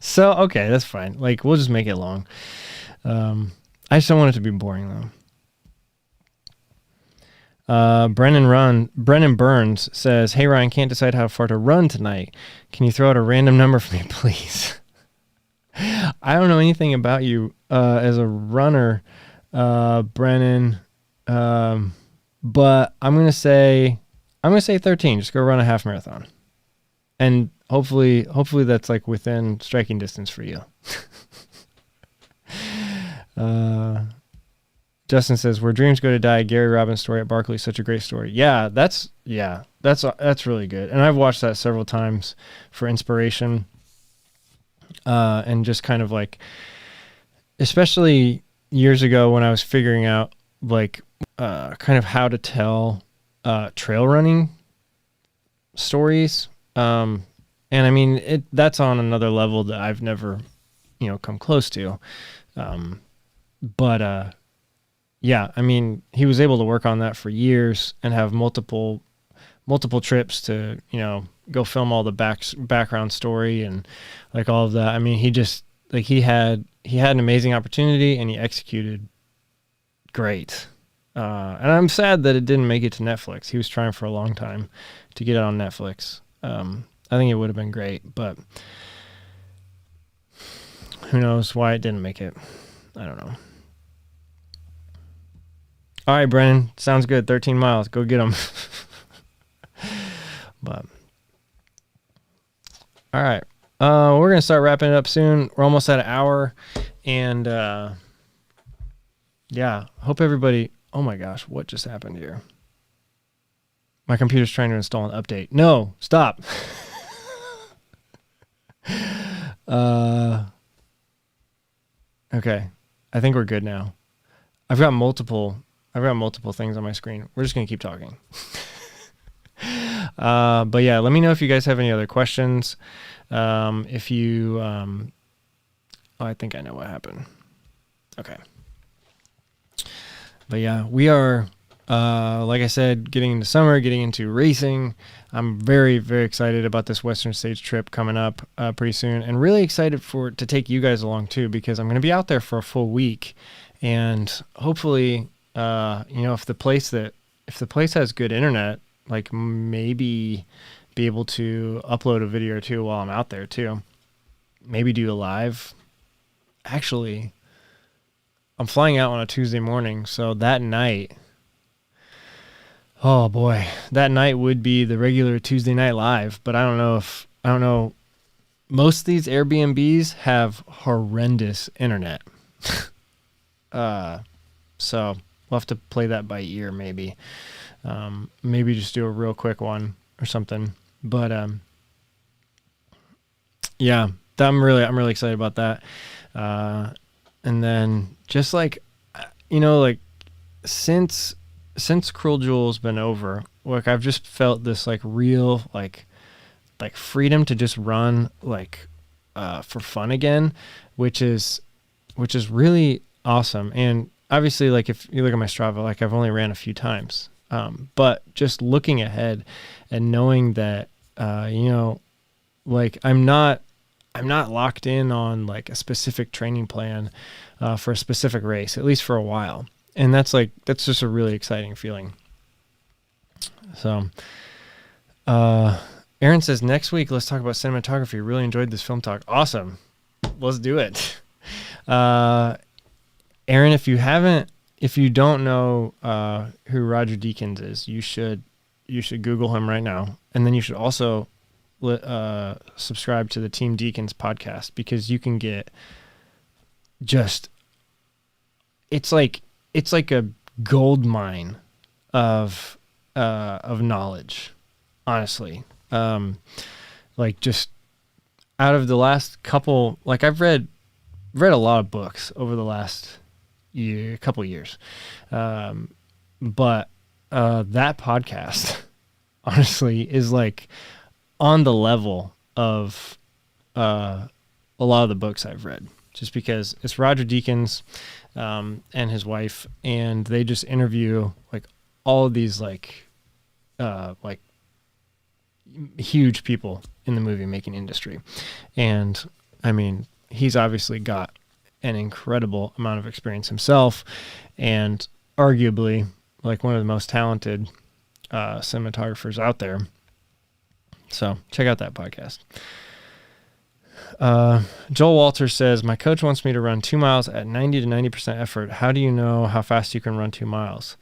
So, okay, that's fine. Like, we'll just make it long. I just don't want it to be boring, though. Brennan Burns says, hey Ryan, can't decide how far to run tonight. Can you throw out a random number for me, please? I don't know anything about you as a runner, Brennan, but I'm gonna say 13. Just go run a half marathon, And hopefully that's like within striking distance for you. Justin says, "Where dreams go to die." Gary Robbins' story at Barkley, such a great story. That's really good. And I've watched that several times for inspiration, and just kind of like, especially years ago when I was figuring out like kind of how to tell trail running stories. And I mean, that's on another level that I've never, come close to. But yeah, I mean, he was able to work on that for years and have multiple trips to, go film all the background story and like all of that. I mean, he just like, he had an amazing opportunity and he executed great. And I'm sad that it didn't make it to Netflix. He was trying for a long time to get it on Netflix. I think it would have been great, but who knows why it didn't make it. I don't know. All right, Brennan. Sounds good. 13 miles. Go get them. But all right. We're going to start wrapping it up soon. We're almost at an hour. And yeah, hope everybody... Oh my gosh, what just happened here? My computer's trying to install an update. No, stop. Okay. I think we're good now. I've got multiple things on my screen. We're just going to keep talking. But yeah, let me know if you guys have any other questions. If you, I think I know what happened. Okay. But yeah, we are, like I said, getting into summer, getting into racing. I'm very, very excited about this Western States trip coming up pretty soon, and really excited to take you guys along too, because I'm going to be out there for a full week, and hopefully, if the place has good internet, like maybe be able to upload a video or two while I'm out there too. Maybe do a live. Actually, I'm flying out on a Tuesday morning, so that night, oh boy, that night would be the regular Tuesday night live, but I don't know. Most of these Airbnbs have horrendous internet. So we'll have to play that by ear maybe. Maybe just do a real quick one or something. But yeah, I'm really excited about that. And then just like, since Cruel Jewel's been over, like I've just felt this like real like freedom to just run like for fun again, which is really awesome. And obviously, like if you look at my Strava, like I've only ran a few times, but just looking ahead and knowing that like I'm not locked in on like a specific training plan for a specific race, at least for a while. And that's just a really exciting feeling. So, Aaron says, next week, let's talk about cinematography. Really enjoyed this film talk. Awesome. Let's do it. Aaron, if you don't know who Roger Deakins is, you should Google him right now. And then you should also subscribe to the Team Deakins podcast, because you can get it's like a gold mine of knowledge, honestly. Like just out of the last couple, like I've read a lot of books over the last couple years. But that podcast honestly is like on the level of a lot of the books I've read, just because it's Roger Deakins and his wife, and they just interview like all of these like huge people in the movie making industry. And I mean, he's obviously got an incredible amount of experience himself, and arguably like one of the most talented cinematographers out there. So check out that podcast. Joel Walters says, my coach wants me to run 2 miles at 90 to 90% effort. How do you know how fast you can run 2 miles?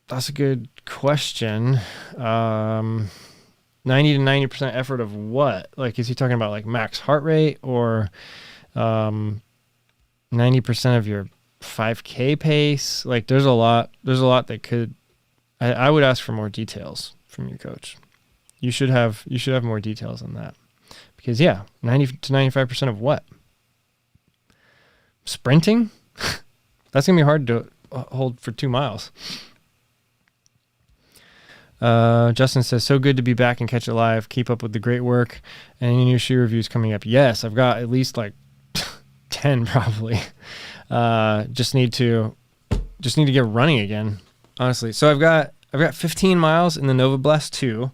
That's a good question. 90 to 90% effort of what? Like, is he talking about like max heart rate or 90% of your 5K pace? Like, there's a lot that could, I would ask for more details from your coach. You should have more details on that, because 90 to 95% of what? Sprinting? That's going to be hard to hold for 2 miles. Justin says, so good to be back and catch it live. Keep up with the great work. Any new shoe reviews coming up? Yes, I've got at least like 10 probably. Just need to get running again, honestly. So I've got 15 miles in the Nova Blast 2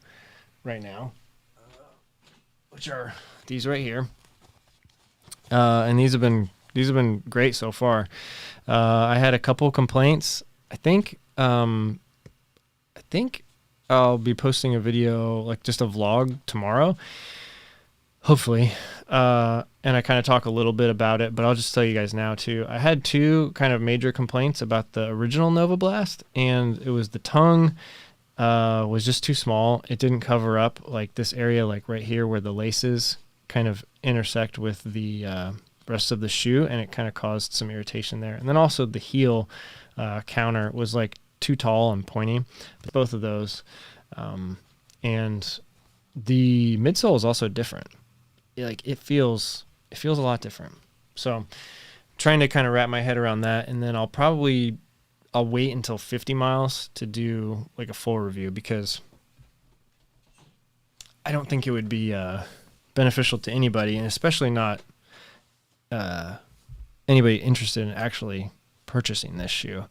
right now, which are these right here. And these have been great so far. I had a couple complaints. I think I'll be posting a video, like just a vlog tomorrow, hopefully. And I kind of talk a little bit about it, but I'll just tell you guys now too. I had 2 kind of major complaints about the original Nova Blast, and it was the tongue was just too small. It didn't cover up like this area, like right here where the laces kind of intersect with the rest of the shoe, and it kind of caused some irritation there. And then also the heel counter was like too tall and pointy, both of those. And the midsole is also different. Like it feels a lot different. So trying to kind of wrap my head around that. And then I'll wait until 50 miles to do like a full review, because I don't think it would be beneficial to anybody, and especially not anybody interested in actually purchasing this shoe,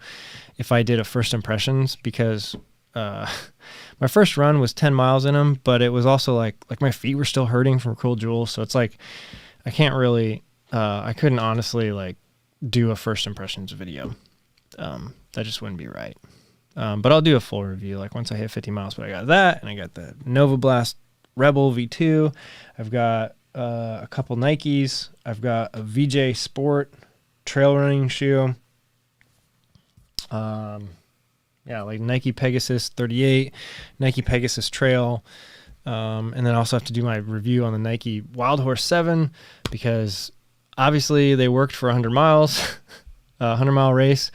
if I did a first impressions, because my first run was 10 miles in them, but it was also like my feet were still hurting from Cruel Jewel. So it's like, I can't really, I couldn't honestly like do a first impressions video. That just wouldn't be right. But I'll do a full review, like once I hit 50 miles, but I got that, and I got the Nova Blast Rebel V2. I've got a couple Nikes. I've got a VJ Sport trail running shoe. Like Nike Pegasus 38, Nike Pegasus Trail. And then I also have to do my review on the Nike Wild Horse 7, because obviously they worked for 100 miles, a 100-mile race,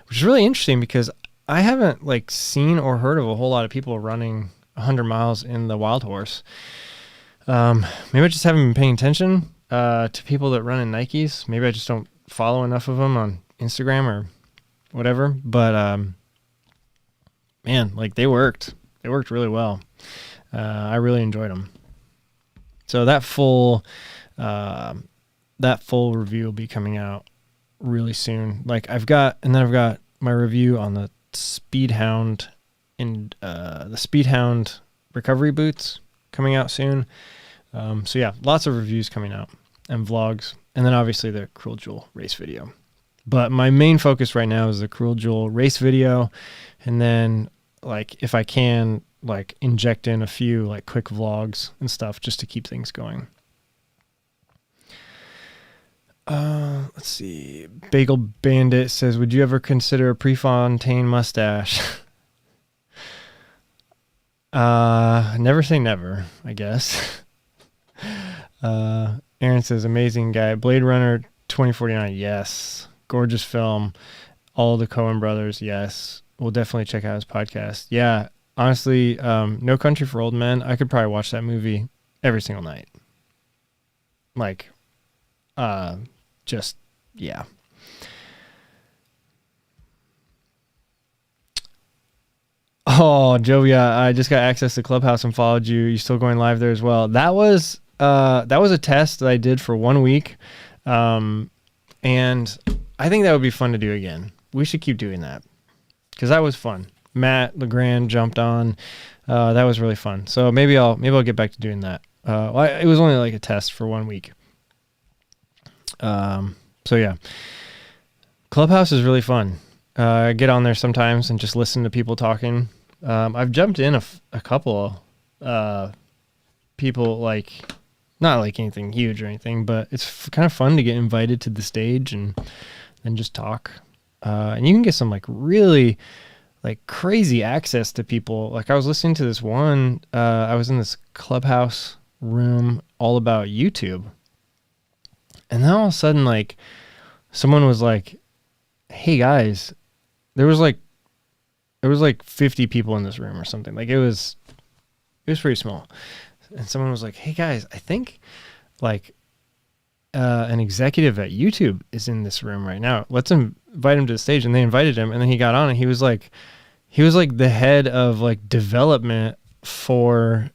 which is really interesting because I haven't like seen or heard of a whole lot of people running 100 miles in the Wild Horse. Maybe I just haven't been paying attention to people that run in Nikes. Maybe I just don't follow enough of them on Instagram or whatever. But man, like they worked really well. I really enjoyed them. So that full review will be coming out really soon. Like I've got my review on the Speedhound and the Speedhound recovery boots coming out soon. So yeah, lots of reviews coming out and vlogs, and then obviously the Cruel Jewel race video. But my main focus right now is the Cruel Jewel race video, and then like if I can, like inject in a few like quick vlogs and stuff just to keep things going. Let's see. Bagel Bandit says, would you ever consider a Prefontaine mustache? Never say never, I guess. Aaron says, amazing guy. Blade Runner 2049. Yes. Gorgeous film. All the Coen brothers. Yes. We'll definitely check out his podcast. Yeah. Honestly, No Country for Old Men. I could probably watch that movie every single night. Like, just, yeah. Oh, Jovia, I just got access to Clubhouse and followed you. You still going live there as well? That was a test that I did for 1 week. And I think that would be fun to do again. We should keep doing that because that was fun. Matt LeGrand jumped on. That was really fun. So maybe I'll get back to doing that. It was only like a test for 1 week. So yeah, Clubhouse is really fun. I get on there sometimes and just listen to people talking. I've jumped in a couple people, like not like anything huge or anything, but it's kind of fun to get invited to the stage and just talk. And you can get some like really like crazy access to people. Like I was listening to this one, I was in this Clubhouse room all about YouTube. And then all of a sudden, like someone was like, hey guys, there was like 50 people in this room or something. Like it was pretty small. And someone was like, hey guys, I think like an executive at YouTube is in this room right now. Let's invite him to the stage. And they invited him, and then he got on, and he was like the head of like development for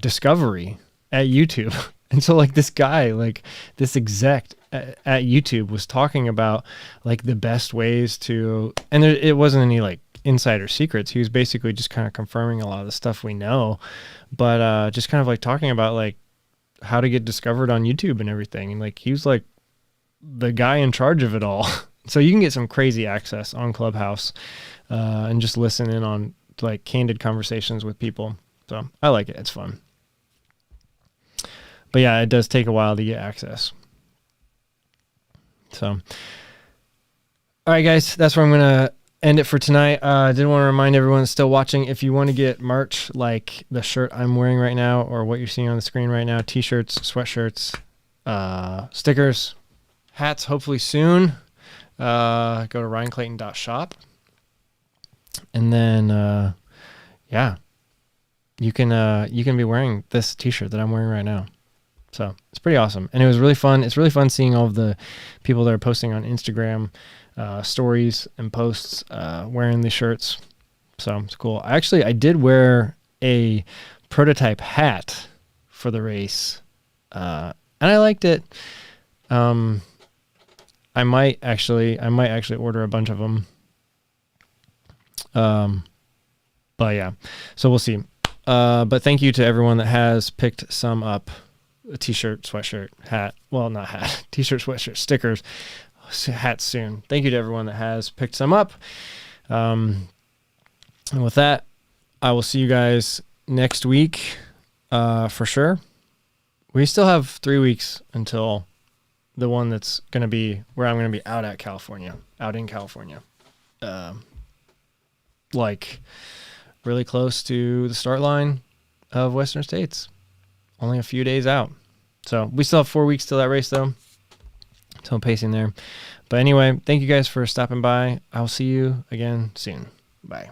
discovery at YouTube. And so like this guy, like this exec at YouTube was talking about like the best ways to, and it wasn't any like insider secrets. He was basically just kind of confirming a lot of the stuff we know, but just kind of like talking about like how to get discovered on YouTube and everything. And like he was like the guy in charge of it all. So you can get some crazy access on Clubhouse and just listen in on like candid conversations with people. So I like it. It's fun. But yeah, it does take a while to get access. So, all right, guys, that's where I'm going to end it for tonight. I did want to remind everyone that's still watching, if you want to get merch like the shirt I'm wearing right now or what you're seeing on the screen right now, t-shirts, sweatshirts, stickers, hats, hopefully soon, go to ryanclayton.shop. And then, yeah, you can be wearing this t-shirt that I'm wearing right now. So it's pretty awesome. And it was really fun. It's really fun seeing all of the people that are posting on Instagram stories and posts wearing these shirts. So it's cool. I did wear a prototype hat for the race, and I liked it. I might actually order a bunch of them. But yeah, so we'll see. But thank you to everyone that has picked some up. A t-shirt, sweatshirt, hat. Well, not hat. T-shirt, sweatshirt, stickers, hats soon. Thank you to everyone that has picked some up. And with that, I will see you guys next week for sure. We still have 3 weeks until the one that's going to be where I'm going to be out in California. Like really close to the start line of Western States. Only a few days out. So we still have 4 weeks till that race though. So I'm pacing there. But anyway, thank you guys for stopping by. I'll see you again soon. Bye.